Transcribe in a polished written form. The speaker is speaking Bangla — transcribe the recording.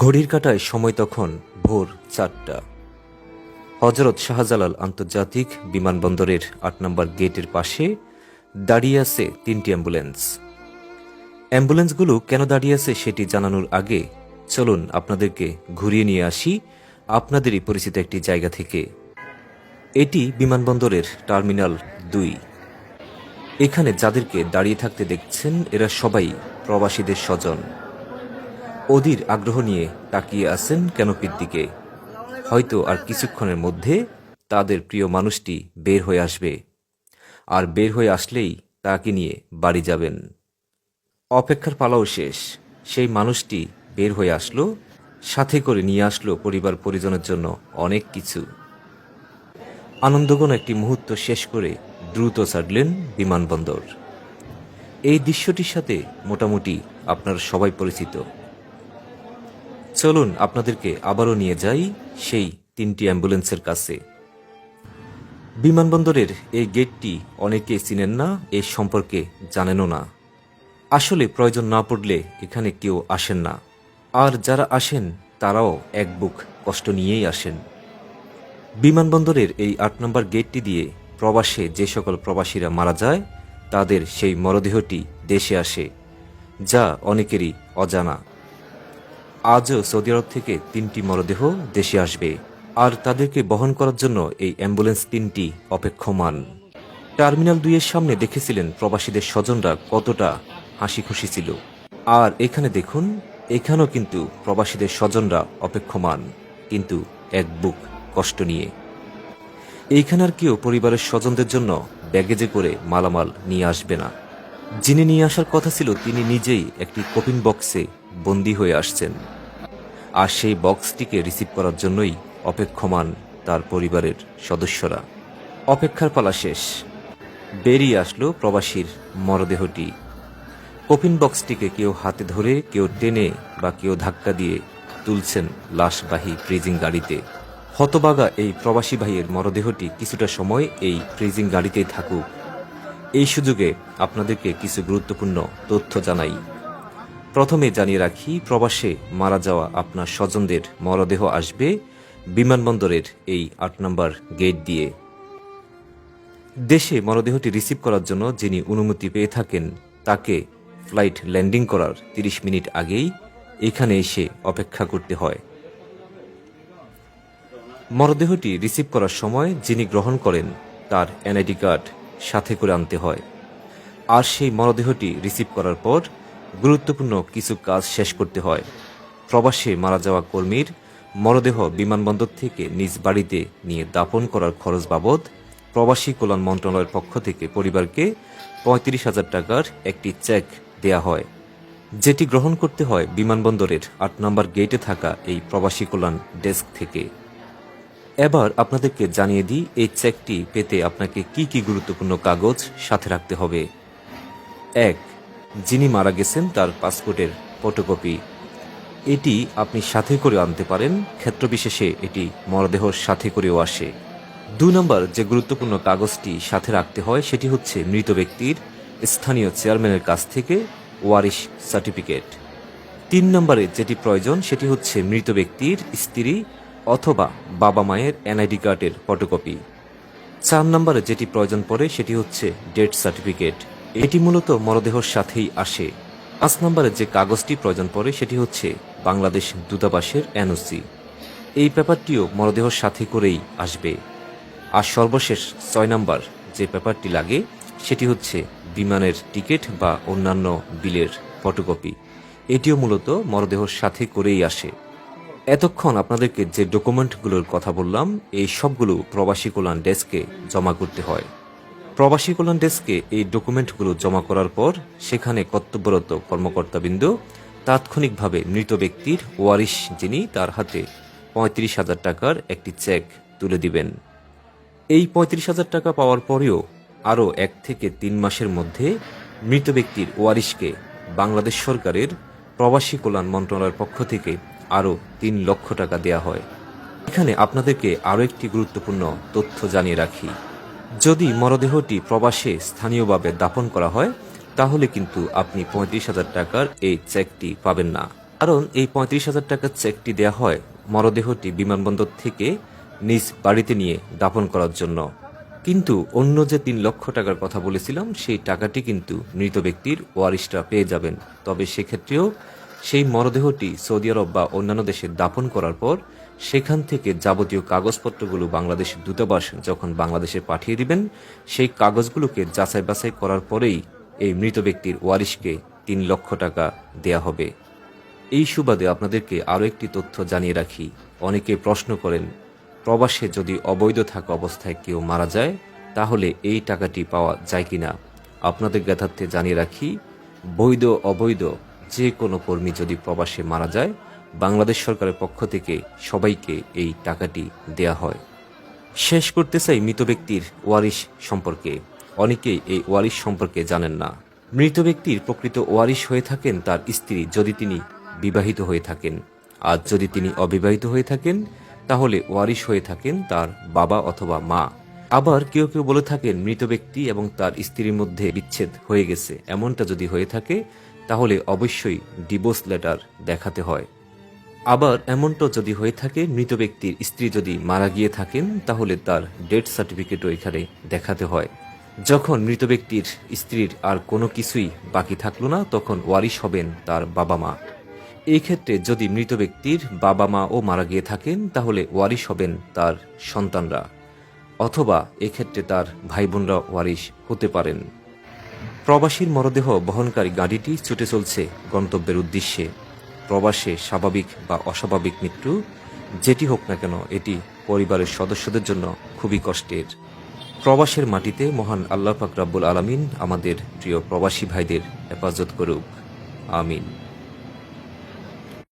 ঘড়ির কাঁটায় সময় তখন ভোর 4টা। হজরত শাহজালাল আন্তর্জাতিক বিমানবন্দরের 8 নম্বর গেটের পাশে দাঁড়িয়ে আছে 3টি অ্যাম্বুলেন্স। অ্যাম্বুলেন্সগুলো কেন দাঁড়িয়ে আছে সেটি জানানোর আগে চলুন আপনাদেরকে ঘুরিয়ে নিয়ে আসি আপনাদেরই পরিচিত একটি জায়গা থেকে। এটি বিমানবন্দরের টার্মিনাল 2। এখানে যাদেরকে দাঁড়িয়ে থাকতে দেখছেন এরা সবাই প্রবাসীদের স্বজন। অধীর আগ্রহ নিয়ে তাকিয়ে আছেন ক্যানোপির দিকে। হয়তো আর কিছুক্ষণের মধ্যে তাদের প্রিয় মানুষটি বের হয়ে আসবে, আর বের হয়ে আসলেই তাকে নিয়ে বাড়ি যাবেন। অপেক্ষার পালাও শেষ। সেই মানুষটি বের হয়ে আসলো, সাথে করে নিয়ে আসলো পরিবার পরিজনের জন্য অনেক কিছু। আনন্দঘন একটি মুহূর্ত শেষ করে দ্রুত ছাড়লেন বিমানবন্দর। এই দৃশ্যটির সাথে মোটামুটি আপনারা সবাই পরিচিত। চলুন আপনাদেরকে আবারও নিয়ে যাই সেই 3টি অ্যাম্বুলেন্সের কাছে। বিমানবন্দরের এই গেটটি অনেকে চিনেন না, এর সম্পর্কে জানেনও না। আসলে প্রয়োজন না পড়লে এখানে কেউ আসেন না, আর যারা আসেন তারাও এক বুক কষ্ট নিয়েই আসেন। বিমানবন্দরের এই 8 নম্বর গেটটি দিয়ে প্রবাসে যে সকল প্রবাসীরা মারা যায় তাদের সেই মরদেহটি দেশে আসে, যা অনেকেরই অজানা। আজও সৌদি আরব থেকে 3টি মরদেহ দেশে আসবে, আর তাদেরকে বহন করার জন্য এই অ্যাম্বুলেন্স 3টি অপেক্ষমান। টার্মিনাল 2 এর সামনে দেখেছিলেন প্রবাসীদের স্বজনরা কতটা হাসি খুশি ছিল, আর এখানে দেখুন, এখানেও কিন্তু প্রবাসীদের স্বজনরা অপেক্ষমান, কিন্তু এক বুক কষ্ট নিয়ে। এইখানে আর কেউ পরিবারের স্বজনদের জন্য ব্যাগেজে করে মালামাল নিয়ে আসবে না। যিনি নিয়ে আসার কথা ছিল তিনি নিজেই একটি কফিন বক্সে বন্দী হয়ে আসছেন, আর সেই বক্সটিকে রিসিভ করার জন্যই অপেক্ষমান তার পরিবারের সদস্যরা। অপেক্ষার পালা শেষ। বেরিয়ে আসলো প্রবাসীর মরদেহটি। কফিন বক্সটিকে কেউ হাতে ধরে, কেউ টেনে বা কেউ ধাক্কা দিয়ে তুলছেন লাশবাহী ফ্রিজিং গাড়িতে। হতবাগা এই প্রবাসী ভাইয়ের মরদেহটি কিছুটা সময় এই ফ্রিজিং গাড়িতেই থাকুক। এই সুযোগে আপনাদেরকে কিছু গুরুত্বপূর্ণ তথ্য জানাই। প্রথমে জানিয়ে রাখি, প্রবাসে মারা যাওয়া আপনার স্বজনদের মরদেহ আসবে বিমানবন্দরের এই 8 নম্বর গেট দিয়ে। দেশে মরদেহটি রিসিভ করার জন্য যিনি অনুমতি পেয়ে থাকেন তাকে ফ্লাইট ল্যান্ডিং করার 30 মিনিট আগেই এখানে এসে অপেক্ষা করতে হয়। মরদেহটি রিসিভ করার সময় যিনি গ্রহণ করেন তার এনআইডি কার্ড সাথে করে আনতে হয়, আর সেই মরদেহটি রিসিভ করার পর গুরুত্বপূর্ণ কিছু কাজ শেষ করতে হয়। প্রবাসে মারা যাওয়া কর্মীর মরদেহ বিমানবন্দর থেকে নিজ বাড়িতে নিয়ে দাফন করার খরচ বাবদ প্রবাসী কল্যাণ মন্ত্রণালয়ের পক্ষ থেকে পরিবারকে 35,000 টাকার একটি চেক দেয়া হয়, যেটি গ্রহণ করতে হয় বিমানবন্দরের 8 নম্বর গেটে থাকা এই প্রবাসী কল্যাণ ডেস্ক থেকে। এবার আপনাদেরকে জানিয়ে দিই এই চেকটি পেতে আপনাকে কি কি গুরুত্বপূর্ণ কাগজ সাথে রাখতে হবে। 1. যিনি মারা গেছেন তার পাসপোর্টের ফটোকপি। এটি আপনি সাথে করে আনতে পারেন, ক্ষেত্রবিশেষে এটি মরদেহর সাথে করেও আসে। 2 নম্বর যে গুরুত্বপূর্ণ কাগজটি সাথে রাখতে হয় সেটি হচ্ছে মৃত ব্যক্তির স্থানীয় চেয়ারম্যানের কাছ থেকে ওয়ারিশ সার্টিফিকেট। 3 নম্বরে যেটি প্রয়োজন সেটি হচ্ছে মৃত ব্যক্তির স্ত্রী অথবা বাবা মায়ের এনআইডি কার্ডের ফটোকপি। 4 নম্বরে যেটি প্রয়োজন পড়ে সেটি হচ্ছে ডেথ সার্টিফিকেট। এটি মূলত মরদেহর সাথেই আসে। 5 নম্বরে যে কাগজটি প্রয়োজন পড়ে সেটি হচ্ছে বাংলাদেশ দূতাবাসের এনওসি। এই পেপারটিও মরদেহর সাথে করেই আসবে। আর সর্বশেষ 6 নম্বর যে পেপারটি লাগে সেটি হচ্ছে বিমানের টিকিট বা অন্যান্য বিলের ফটোকপি। এটিও মূলত মরদেহর সাথে করেই আসে। এতক্ষণ আপনাদেরকে যে ডকুমেন্টগুলোর কথা বললাম এই সবগুলো প্রবাসী কল্যাণ ডেস্কে জমা করতে হয়। প্রবাসী কল্যাণ ডেস্কে এই ডকুমেন্টগুলো জমা করার পর সেখানে কর্তব্যরত কর্মকর্তাবৃন্দ তাৎক্ষণিকভাবে মৃত ব্যক্তির ওয়ারিশ যিনি তার হাতে 35,000 টাকার একটি চেক তুলে দিবেন। এই 35,000 টাকা পাওয়ার পরেও আরও 1 থেকে 3 মাসের মধ্যে মৃত ব্যক্তির ওয়ারিশকে বাংলাদেশ সরকারের প্রবাসী কল্যাণ মন্ত্রণালয়ের পক্ষ থেকে আরও 3 লক্ষ টাকা দেয়া হয়। এখানে আপনাদেরকে আরও একটি গুরুত্বপূর্ণ তথ্য জানিয়ে রাখি, যদি মরদেহটি প্রবাসে স্থানীয়ভাবে দাফন করা হয় তাহলে কিন্তু আপনি 35,000 টাকার এই চেকটি পাবেন না। কারণ এই 35,000 টাকার চেকটি দেয়া হয় মরদেহটি বিমানবন্দর থেকে নিজ বাড়িতে নিয়ে দাফন করার জন্য। কিন্তু অন্য যে 3 লক্ষ টাকার কথা বলেছিলাম সেই টাকাটি কিন্তু মৃত ব্যক্তির ওয়ারিশরা পেয়ে যাবেন। তবে সেক্ষেত্রেও সেই মরদেহটি সৌদি আরব বা অন্যান্য দেশে দাফন করার পর সেখান থেকে যাবতীয় কাগজপত্রগুলো বাংলাদেশের দূতাবাস যখন বাংলাদেশে পাঠিয়ে দিবেন, সেই কাগজগুলোকে যাচাই বাছাই করার পরেই এই মৃত ব্যক্তির ওয়ারিশকে 3 লক্ষ টাকা দেয়া হবে। এই সুবাদে আপনাদেরকে আরও একটি তথ্য জানিয়ে রাখি। অনেকে প্রশ্ন করেন, প্রবাসে যদি অবৈধ থাকা অবস্থায় কেউ মারা যায় তাহলে এই টাকাটি পাওয়া যায় কিনা। আপনাদের জ্ঞাতার্থে জানিয়ে রাখি, বৈধ অবৈধ যে কোনো কর্মী যদি প্রবাসে মারা যায়, বাংলাদেশ সরকারের পক্ষ থেকে সবাইকে এই টাকাটি দেয়া হয়। শেষ করতে চাই মৃত ব্যক্তির ওয়ারিশ সম্পর্কে। অনেকেই এই ওয়ারিশ সম্পর্কে জানেন না। মৃত ব্যক্তির প্রকৃত ওয়ারিশ হয়ে থাকেন তার স্ত্রী, যদি তিনি বিবাহিত হয়ে থাকেন। আর যদি তিনি অবিবাহিত হয়ে থাকেন তাহলে ওয়ারিশ হয়ে থাকেন তার বাবা অথবা মা। আবার কেউ কেউ বলে থাকেন মৃত ব্যক্তি এবং তার স্ত্রীর মধ্যে বিচ্ছেদ হয়ে গেছে। এমনটা যদি হয়ে থাকে তাহলে অবশ্যই ডিভোর্স লেটার দেখাতে হয়। আবার এমনটা যদি হয়ে থাকে মৃত ব্যক্তির স্ত্রী যদি মারা গিয়ে থাকেন তাহলে তার ডেথ সার্টিফিকেটও এখানে দেখাতে হয়। যখন মৃত ব্যক্তির স্ত্রীর আর কোনো কিছুই বাকি থাকলো না তখন ওয়ারিশ হবেন তার বাবা মা। এই ক্ষেত্রে যদি মৃত ব্যক্তির বাবা মাও মারা গিয়ে থাকেন তাহলে ওয়ারিশ হবেন তার সন্তানরা, অথবা এক্ষেত্রে তার ভাই বোনরা ওয়ারিশ হতে পারেন। প্রবাসীর মরদেহ বহনকারী গাড়িটি ছুটে চলছে গন্তব্যের উদ্দেশ্যে। প্রবাসে স্বাভাবিক বা অস্বাভাবিক মৃত্যু যেটি হোক না কেন এটি পরিবারের সদস্যদের জন্য খুবই কষ্টের। প্রবাসের মাটিতে মহান আল্লাহ পাক রব্বুল আলামিন আমাদের প্রিয় প্রবাসী ভাইদের হেফাজত করুক, আমিন।